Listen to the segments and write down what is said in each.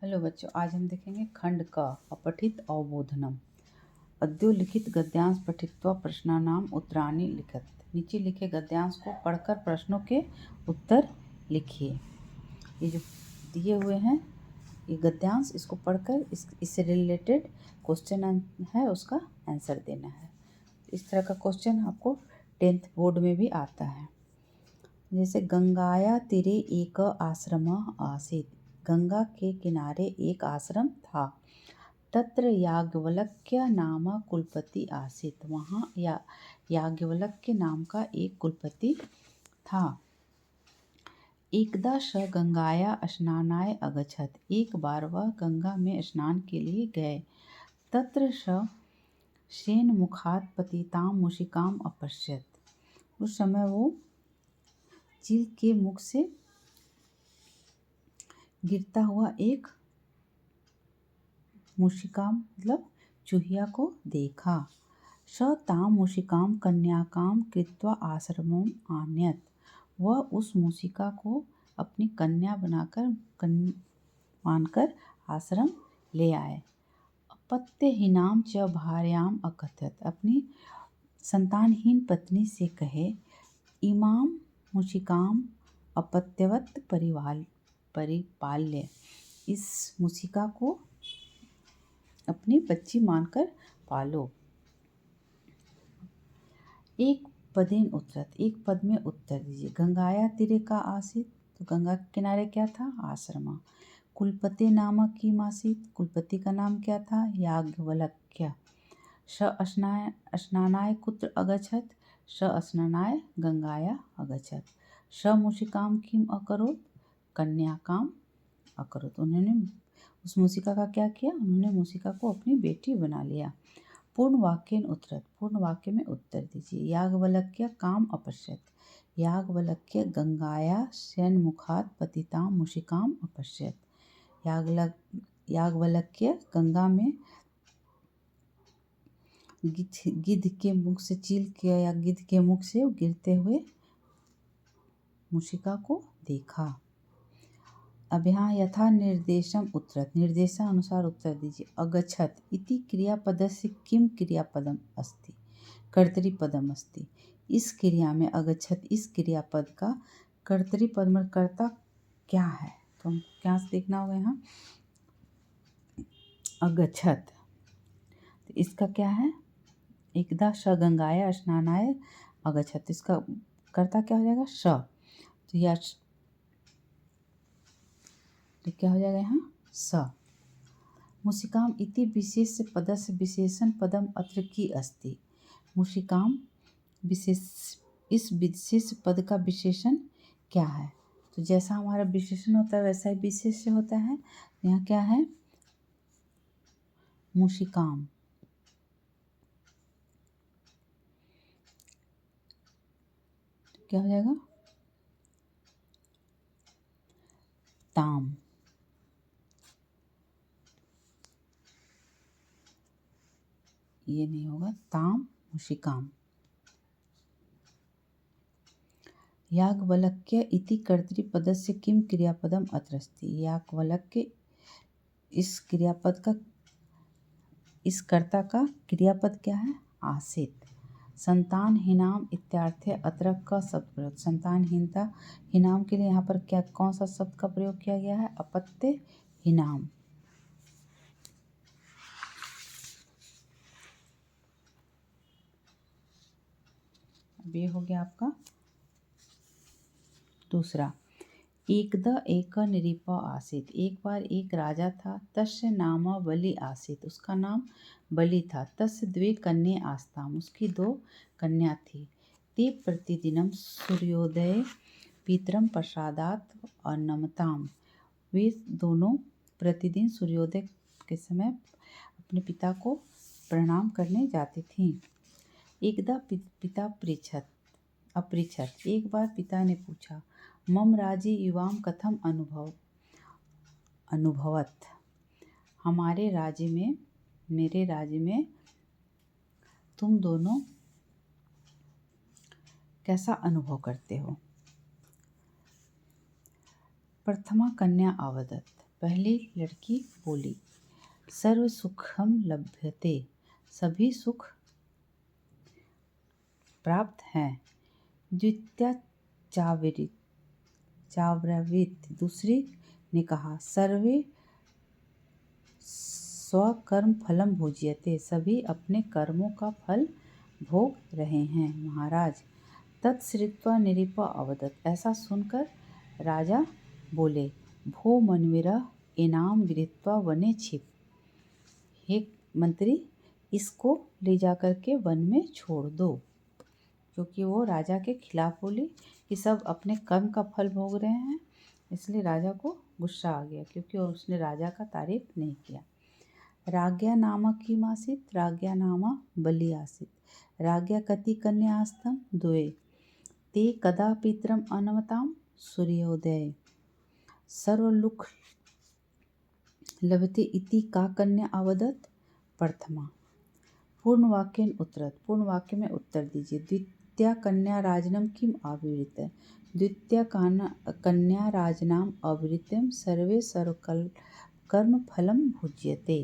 Hello बच्चों, आज हम देखेंगे खंड का अपठित अवबोधनम। अद्यो लिखित गद्यांश पठित्वा प्रश्नानाम उत्तराणि लिखत। नीचे लिखे गद्यांश को पढ़कर प्रश्नों के उत्तर लिखिए। ये जो दिए हुए हैं ये गद्यांश, इसको पढ़कर इससे रिलेटेड क्वेश्चन है उसका आंसर देना है। इस तरह का क्वेश्चन आपको 10th बोर्ड में भी आता है। जैसे गंगाया तीरे एक आश्रम आसीत्। गंगा के किनारे एक आश्रम था। तत्र याज्ञवल्क्य नाम कुलपति आसीत्। वहाँ याज्ञवल्क्य नाम का एक कुलपति था। एकदा स गंगाया स्नानाय अगच्छत्। एक बार वह गंगा में स्नान के लिए गए। तत्र स शेनमुखात् पतितां मूषिकाम् अपश्यत्। उस समय वो चील के मुख से गिरता हुआ एक मूषिका मतलब चूहिया को देखा। स तां मूषिकां कन्याकां कृत्वा आश्रमम् आनयत्। वह उस मूषिका को अपनी कन्या मानकर आश्रम ले आए। अपत्यहीनां च भार्याम् अकथयत्। अपनी संतानहीन पत्नी से कहे, इमां मूषिकाम् अपत्यवत् परिपाल्य। इस मूषिका को अपनी बच्ची मानकर पालो। एक पदेन उत्तरत। एक पद में उत्तर दीजिए। गंगाया तीरे का आसीत्। तो गंगा के किनारे क्या था? आश्रम। कुलपति नाम किम आसीत्। कुलपति का नाम क्या था? याज्ञवल्क्य। स स्नानाय कुत्र अगच्छत्। स स्नानाय गंगाया अगच्छत्। स मूषिकां किम अकरोत्। कन्याकाम अकरोत्। उन्होंने उस मूषिका का क्या किया? उन्होंने मूषिका को अपनी बेटी बना लिया। पूर्ण वाक्येन उत्तरत। पूर्ण वाक्य में उत्तर दीजिए। याज्ञवल्क्य काम अपश्यत्। याज्ञवल्क्य गंगाया शयनमुखात् पतितां मूषिकाम् अपश्यत्। याज्ञवल्क्य गंगा में गिद्ध के मुख से चील के या गिद्ध के मुख से गिरते हुए मूषिका को देखा। अब यहाँ यथा निर्देशम उत्तरत। निर्देशानुसार उत्तर दीजिए। अगच्छत् इति क्रियापदस्य किम क्रियापदम अस्ति। कर्तरीपदम अस्ति। इस क्रिया में अगच्छत् इस क्रियापद का कर्तरीपद में कर्ता क्या है? तो हम क्या देखना होगा यहाँ? अगच्छत् तो इसका क्या है? एकदा स गंगाया स्नानाय अगच्छत्। इसका कर्ता क्या हो जाएगा? स। तो यह तो क्या हो जाएगा यहाँ? स। मूषिकाम इति विशेष पदस्य विशेषण पदम अत्र की अस्ति। मूषिकाम विशेष, इस विशेष पद का विशेषण क्या है? तो जैसा हमारा विशेषण होता है वैसा ही विशेष्य होता है। यहाँ क्या है? मूषिकाम। क्या हो जाएगा? ताम। ये नहीं होगा। ताम मूषिकाम। याज्ञवल्क्य इति कर्तृपदस्य किम क्रियापदम अत्र अस्ति। याज्ञवल्क्य इस क्रियापद का, इस कर्ता का क्रियापद क्या है? आसीत्। संतानहीनाम इत्यार्थे अत्र का शब्द प्रयोग। संतानहीनता हीनाम के लिए यहाँ पर क्या कौन सा शब्द का प्रयोग किया गया है? अपत्यहीनाम। अब ये हो गया आपका दूसरा। एकदा एक नृप आसीत्। एक बार एक राजा था। तस्य नाम बलि आसीत्। उसका नाम बलि था। तस्य द्वे कन्ये आस्ताम्। उसकी 2 कन्या थी। ते प्रतिदिनं सूर्योदये पितरं प्रसादात् अन्नमताम्। वे दोनों प्रतिदिन सूर्योदय के समय अपने पिता को प्रणाम करने जाती थीं। एकदा पिता अपृच्छत्। एक बार पिता ने पूछा, मम राज्ये युवां कथम अनुभवत्। हमारे राज्य में, मेरे राज्य में तुम दोनों कैसा अनुभव करते हो? प्रथमा कन्या अवदत्। पहली लड़की बोली, सर्व सुखम लभ्यते, सभी सुख प्राप्त हैं। द्वितीया चाव्रवीत, दूसरी ने कहा, सर्वे स्वकर्म फलम भुज्यते, सभी अपने कर्मों का फल भोग रहे हैं। महाराज तत्श्रुत्वा नृप अवदत्, ऐसा सुनकर राजा बोले, भो मनवीरः इनाम गृहीत्वा वने क्षिप, हे मंत्री इसको ले जाकर के वन में छोड़ दो। क्योंकि वो राजा के खिलाफ बोली कि सब अपने कर्म का फल भोग रहे हैं, इसलिए राजा को गुस्सा आ गया, क्योंकि उसने राजा का तारीफ नहीं किया। राज्ञा नाम किम आसीत्, राज्ञा नाम बलि आसीत्, राज्ञा कति कन्या आस्तं द्वे, ते कदा पितरम अनमताम सूर्योदय, सर्वलुख लभते इति का कन्या अवदत् प्रथमा। पूर्ण वाक्येन उत्तरत्, पूर्ण वाक्य में उत्तर दीजिए। द्वितीया कन्या राजनम किम आविरित, द्वितीया कन्या राजनाम आविरितम सर्वे सर्वकर्म फलम भुज्यते।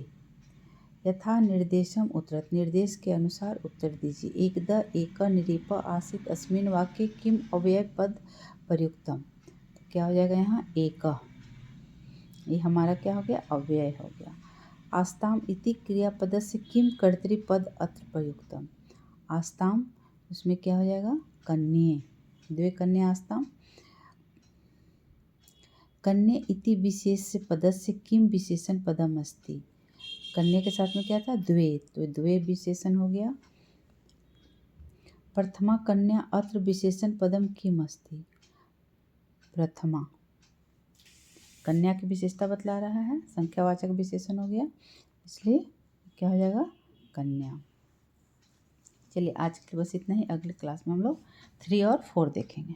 यथा निर्देशम उत्तरत्, निर्देश के अनुसार उत्तर दीजिए। एकदा एक नृप आसीत्, अस्मिन् वाक्ये किम अव्यय पद प्रयुक्तम, तो क्या हो जाएगा यहाँ एक, ये हमारा क्या हो गया अव्यय हो गया। आस्ताम इति क्रियापदस्य किम कर्तृपद अत्र प्रयुक्तम, आस्ताम उसमें क्या हो जाएगा कन्ये, द्वे कन्या आस्ताम। कन्ये इति विशेष पदस्य किम विशेषण पदम अस्ति, कन्ये के साथ में क्या था द्वे, तो द्वे विशेषण हो गया। प्रथमा कन्या अत्र विशेषण पदम किम अस्ति, प्रथमा कन्या की विशेषता बतला रहा है, संख्यावाचक विशेषण हो गया, इसलिए क्या हो जाएगा कन्या। चलिए आज के बस इतना ही, अगले क्लास में हम लोग 3 और 4 देखेंगे।